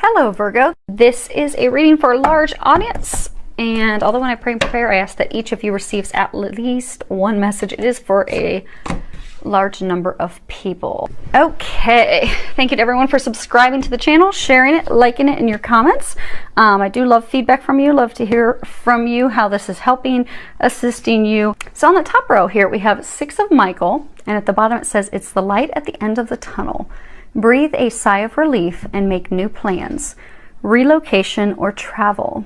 Hello Virgo, this is a reading for a large audience, and although when I pray and prepare I ask that each of you receives at least one message, it is for a large number of people. Okay, thank you to everyone for subscribing to the channel, sharing it, liking it in your comments. I do love feedback from you, love to hear from you how this is helping, assisting you. So on the top row here we have 6 of Michael, and at the bottom it says it's the light at the end of the tunnel. Breathe a sigh of relief and make new plans, relocation or travel.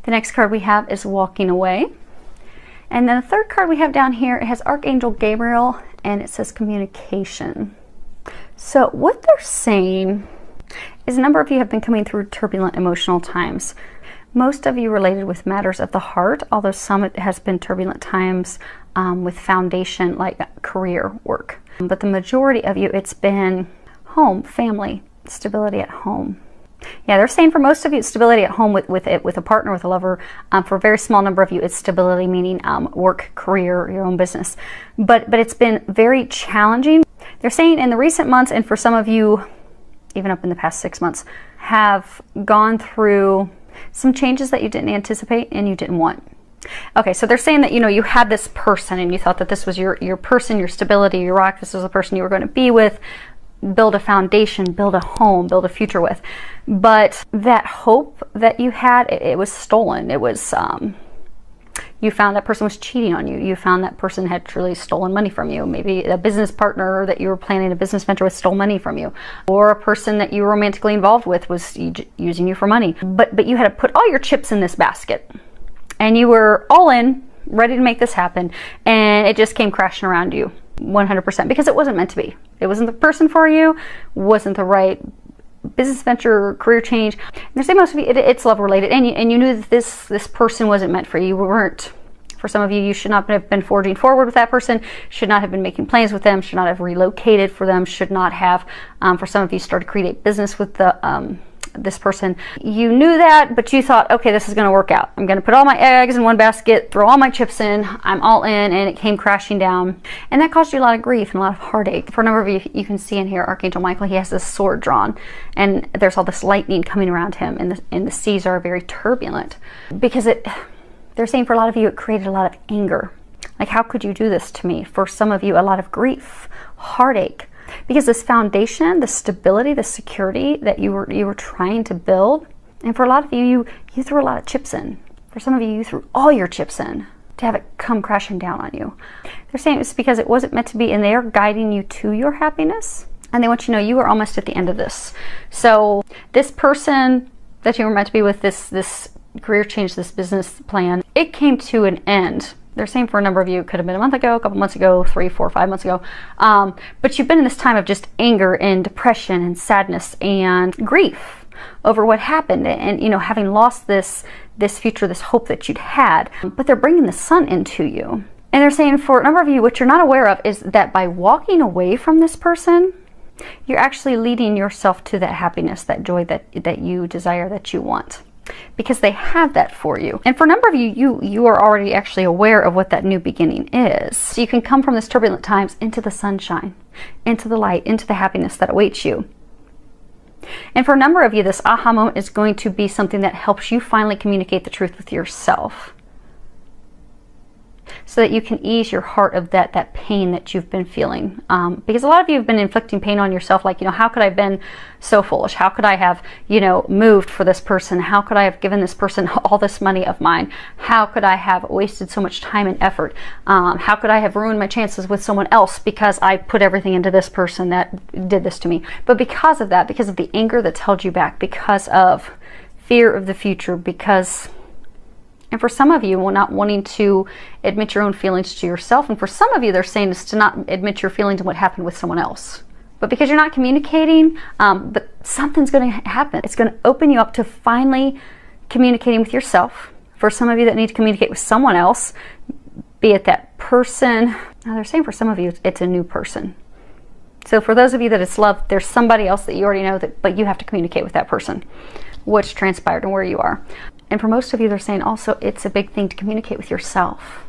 The next card we have is walking away. And then the third card we have down here, it has Archangel Gabriel and it says communication. So what they're saying is a number of you have been coming through turbulent emotional times. Most of you related with matters of the heart, although some it has been turbulent times with foundation like career work. But the majority of you, it's been home, family, stability at home. Yeah, they're saying for most of you, it's stability at home with a partner, with a lover. For a very small number of you, it's stability, meaning work, career, your own business. But it's been very challenging. They're saying in the recent months, and for some of you, even up in the past 6 months, have gone through some changes that you didn't anticipate and you didn't want. Okay, so they're saying that, you know, you had this person and you thought that this was your person, your stability, your rock, this was the person you were going to be with, build a foundation, build a home, build a future with. But that hope that you had, it was stolen. It was, you found that person was cheating on you. You found that person had truly stolen money from you. Maybe a business partner that you were planning a business venture with stole money from you. Or a person that you were romantically involved with was using you for money. But you had to put all your chips in this basket. And you were all in, ready to make this happen. And it just came crashing around you. 100%, because it wasn't meant to be. It wasn't the person for you, wasn't the right business venture or career change. And they're saying most of you, it's love related, and you knew that this person wasn't meant for you. You weren't, for some of you, you should not have been forging forward with that person, should not have been making plans with them, should not have relocated for them, should not have, for some of you, started to create business with this person. You knew that, but you thought, okay, this is going to work out. I'm going to put all my eggs in one basket, throw all my chips in, I'm all in, and it came crashing down. And that caused you a lot of grief and a lot of heartache. For a number of you, you can see in here, Archangel Michael, he has this sword drawn, and there's all this lightning coming around him, and the seas are very turbulent. Because they're saying for a lot of you, it created a lot of anger. Like, how could you do this to me? For some of you, a lot of grief, heartache. Because this foundation, the stability, the security that you were trying to build, and for a lot of you, you threw a lot of chips in. For some of you, you threw all your chips in to have it come crashing down on you. They're saying it's because it wasn't meant to be, and they are guiding you to your happiness, and they want you to know you are almost at the end of this. So this person that you were meant to be with, this career change, this business plan, it came to an end. They're saying for a number of you, it could have been a month ago, a couple months ago, 3, 4, 5 months ago. But you've been in this time of just anger and depression and sadness and grief over what happened, and you know, having lost this future, this hope that you'd had. But they're bringing the sun into you. And they're saying for a number of you, what you're not aware of is that by walking away from this person, you're actually leading yourself to that happiness, that joy that you desire, that you want. Because they have that for you. And for a number of you, you are already actually aware of what that new beginning is. So you can come from this turbulent times into the sunshine, into the light, into the happiness that awaits you. And for a number of you, this aha moment is going to be something that helps you finally communicate the truth with yourself. So that you can ease your heart of that pain that you've been feeling. Because a lot of you have been inflicting pain on yourself, like, you know, how could I have been so foolish? How could I have, you know, moved for this person? How could I have given this person all this money of mine? How could I have wasted so much time and effort? How could I have ruined my chances with someone else because I put everything into this person that did this to me? But because of that, because of the anger that's held you back, because of fear of the future, and for some of you, not wanting to admit your own feelings to yourself. And for some of you, they're saying is to not admit your feelings and what happened with someone else. But because you're not communicating, but something's going to happen. It's going to open you up to finally communicating with yourself. For some of you that need to communicate with someone else, be it that person. Now they're saying for some of you, it's a new person. So for those of you that it's love, there's somebody else that you already know, but you have to communicate with that person. What's transpired and where you are. And for most of you, they're saying also it's a big thing to communicate with yourself.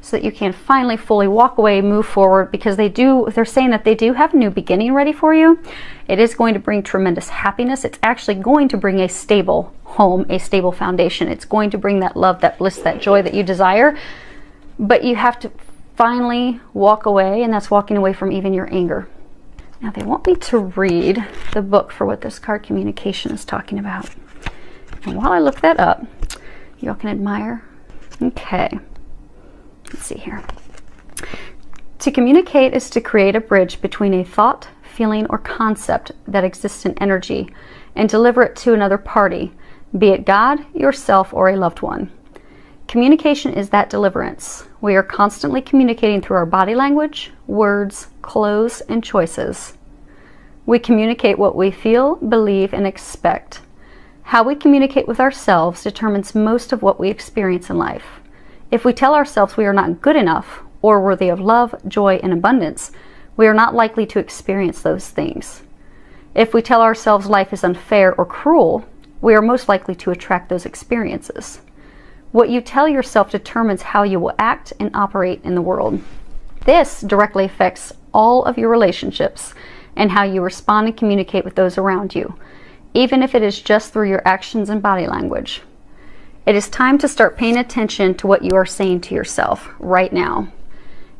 so that you can finally fully walk away, move forward, because they're saying that they do have a new beginning ready for you. It is going to bring tremendous happiness. It's actually going to bring a stable home, a stable foundation. It's going to bring that love, that bliss, that joy that you desire. But you have to finally walk away, and that's walking away from even your anger. Now they want me to read the book for what this card communication is talking about. And while I look that up, you all can admire. Okay, let's see here. To communicate is to create a bridge between a thought, feeling, or concept that exists in energy and deliver it to another party, be it God, yourself, or a loved one. Communication is that deliverance. We are constantly communicating through our body language, words, clothes, and choices. We communicate what we feel, believe, and expect. How we communicate with ourselves determines most of what we experience in life. If we tell ourselves we are not good enough or worthy of love, joy, and abundance, we are not likely to experience those things. If we tell ourselves life is unfair or cruel, we are most likely to attract those experiences. What you tell yourself determines how you will act and operate in the world. This directly affects all of your relationships and how you respond and communicate with those around you, even if it is just through your actions and body language. It is time to start paying attention to what you are saying to yourself right now.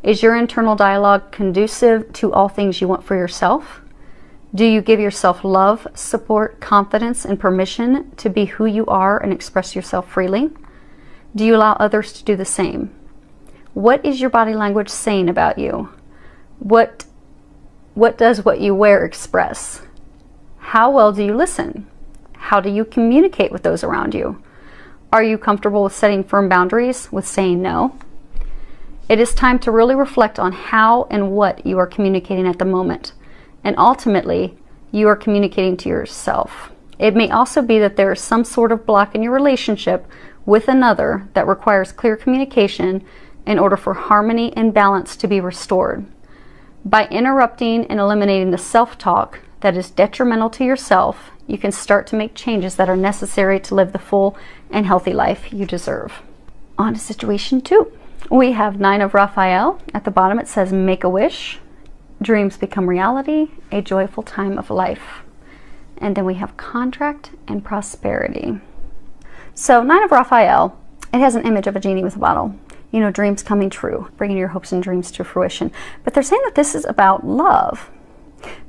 Is your internal dialogue conducive to all things you want for yourself? Do you give yourself love, support, confidence, and permission to be who you are and express yourself freely? Do you allow others to do the same? What is your body language saying about you? What does what you wear express? How well do you listen? How do you communicate with those around you? Are you comfortable with setting firm boundaries, with saying no? It is time to really reflect on how and what you are communicating at the moment. And ultimately, you are communicating to yourself. It may also be that there is some sort of block in your relationship with another that requires clear communication in order for harmony and balance to be restored. By interrupting and eliminating the self-talk that is detrimental to yourself, you can start to make changes that are necessary to live the full and healthy life you deserve. On to situation 2. We have 9 of Raphael. At the bottom it says, make a wish, dreams become reality, a joyful time of life. And then we have contract and prosperity. So 9 of Raphael, it has an image of a genie with a bottle. You know, dreams coming true, bringing your hopes and dreams to fruition. But they're saying that this is about love.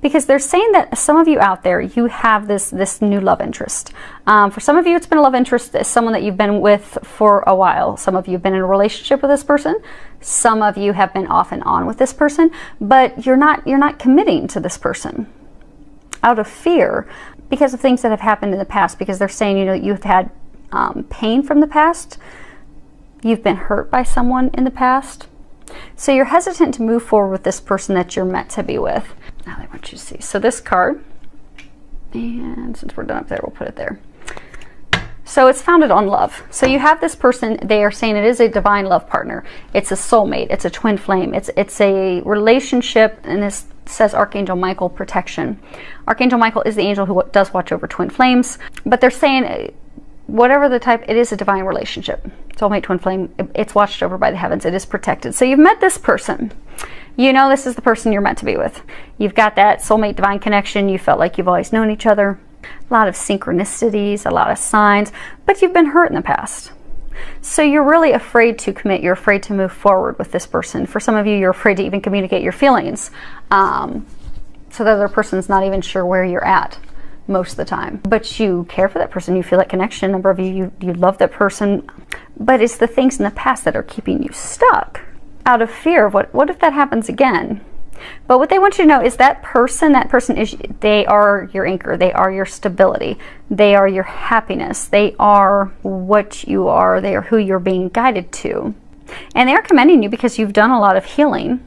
Because they're saying that some of you out there, you have this new love interest. For some of you, it's been a love interest, someone that you've been with for a while. Some of you have been in a relationship with this person. Some of you have been off and on with this person, but you're not committing to this person out of fear because of things that have happened in the past. Because they're saying, you know, you've had pain from the past. You've been hurt by someone in the past. So you're hesitant to move forward with this person that you're meant to be with. Now they want you to see. So this card, and since we're done up there, we'll put it there. So it's founded on love. So you have this person, they are saying it is a divine love partner. It's a soulmate, it's a twin flame, it's a relationship, and this says Archangel Michael protection. Archangel Michael is the angel who does watch over twin flames, but they're saying whatever the type, it is a divine relationship. Soulmate, twin flame, it's watched over by the heavens, it is protected. So you've met this person. You know this is the person you're meant to be with. You've got that soulmate divine connection. You felt like you've always known each other. A lot of synchronicities, a lot of signs, but you've been hurt in the past. So you're really afraid to commit. You're afraid to move forward with this person. For some of you, you're afraid to even communicate your feelings. So the other person's not even sure where you're at most of the time. But you care for that person. You feel that connection. A number of you love that person. But it's the things in the past that are keeping you stuck out of fear of what if that happens again. But what they want you to know is that person is, they are your anchor. They are your stability. They are your happiness. They are what you are. They are who you're being guided to. And they are commending you because you've done a lot of healing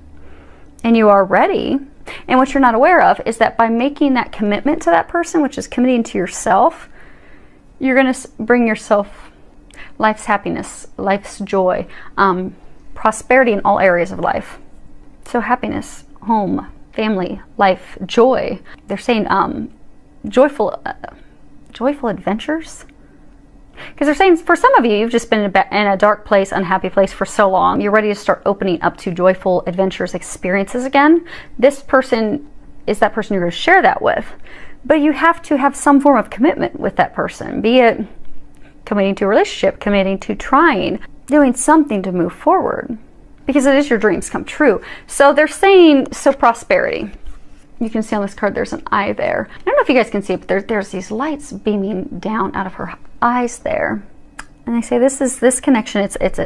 and you are ready. And what you're not aware of is that by making that commitment to that person, which is committing to yourself, you're going to bring yourself life's happiness, life's joy, prosperity in all areas of life. So happiness, home, family, life, joy. They're saying joyful adventures. Because they're saying for some of you, you've just been in a dark place, unhappy place for so long. You're ready to start opening up to joyful, adventurous experiences again. This person is that person you're going to share that with. But you have to have some form of commitment with that person, be it committing to a relationship, committing to trying, doing something to move forward, because it is your dreams come true. So they're saying, so prosperity. You can see on this card there's an eye there. I don't know if you guys can see it, but there's these lights beaming down out of her eyes there. And they say this connection, it's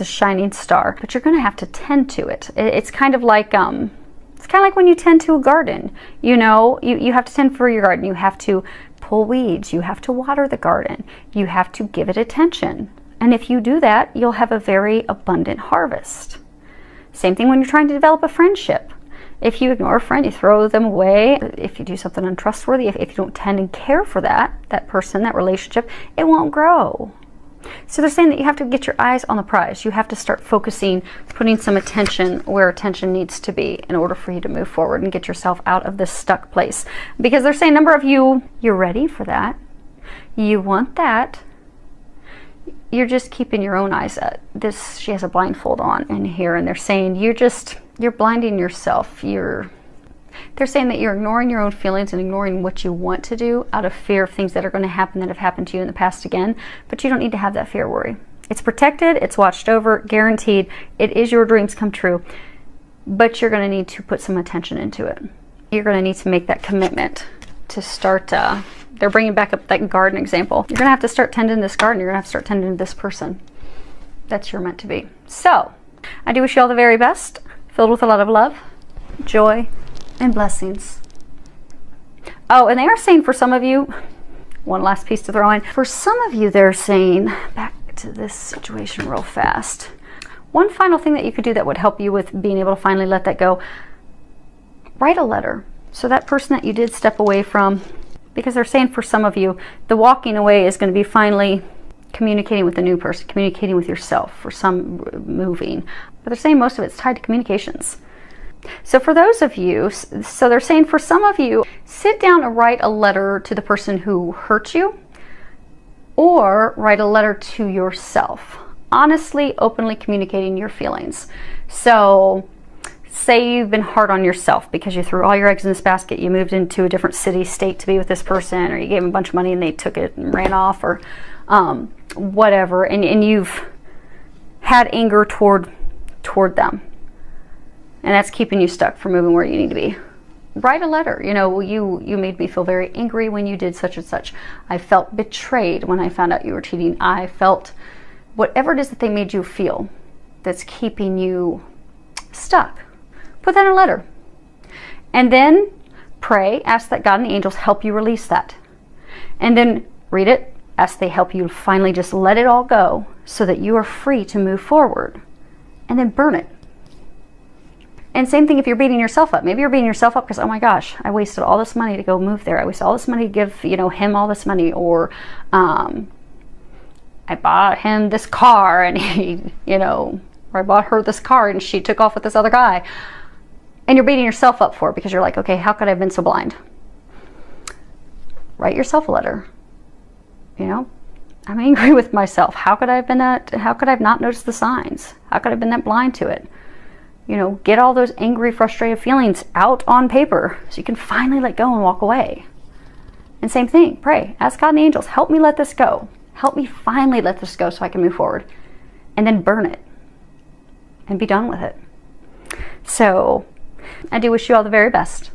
a shining star, but you're going to have to tend to it. It's kind of like when you tend to a garden. You know, you have to tend for your garden. You have to pull weeds. You have to water the garden. You have to give it attention. And if you do that, you'll have a very abundant harvest. Same thing when you're trying to develop a friendship. If you ignore a friend, you throw them away. If you do something untrustworthy, if you don't tend and care for that person, that relationship, it won't grow. So they're saying that you have to get your eyes on the prize. You have to start focusing, putting some attention where attention needs to be in order for you to move forward and get yourself out of this stuck place. Because they're saying a number of you, you're ready for that. You want that. You're just keeping your own eyes at this. She has a blindfold on in here, and they're saying you're blinding yourself. They're saying that you're ignoring your own feelings and ignoring what you want to do out of fear of things that are going to happen that have happened to you in the past again. But you don't need to have that fear worry. It's protected, it's watched over, guaranteed. It is your dreams come true. But you're going to need to put some attention into it. You're going to need to make that commitment to start. They're bringing back up that garden example. You're going to have to start tending this garden. You're going to have to start tending this person that you're meant to be. So, I do wish you all the very best, filled with a lot of love, joy, and blessings. Oh, and they are saying for some of you, one last piece to throw in, for some of you they're saying, back to this situation real fast, one final thing that you could do that would help you with being able to finally let that go, write a letter. So that person that you did step away from, because they're saying for some of you, the walking away is going to be finally communicating with a new person, communicating with yourself, for some moving. But they're saying most of it's tied to communications. So for those of you, so they're saying for some of you, sit down and write a letter to the person who hurt you, or write a letter to yourself, honestly, openly communicating your feelings. So say you've been hard on yourself because you threw all your eggs in this basket, you moved into a different city, state to be with this person, or you gave them a bunch of money and they took it and ran off, or whatever, and you've had anger toward them. And that's keeping you stuck from moving where you need to be. Write a letter. You know, you made me feel very angry when you did such and such. I felt betrayed when I found out you were cheating. I felt whatever it is that they made you feel that's keeping you stuck. Put that in a letter. And then pray, ask that God and the angels help you release that. And then read it, ask they help you finally just let it all go so that you are free to move forward. And then burn it. And same thing if you're beating yourself up. Maybe you're beating yourself up because, oh my gosh, I wasted all this money to go move there. I wasted all this money to give, him all this money. Or I bought him this car and he, or I bought her this car and she took off with this other guy. And you're beating yourself up for it because you're like, okay, how could I have been so blind? Write yourself a letter. I'm angry with myself. How could I have been that? How could I have not noticed the signs? How could I have been that blind to it? Get all those angry, frustrated feelings out on paper so you can finally let go and walk away. And same thing, pray. Ask God and the angels, help me let this go. Help me finally let this go so I can move forward. And then burn it. And be done with it. So, I do wish you all the very best.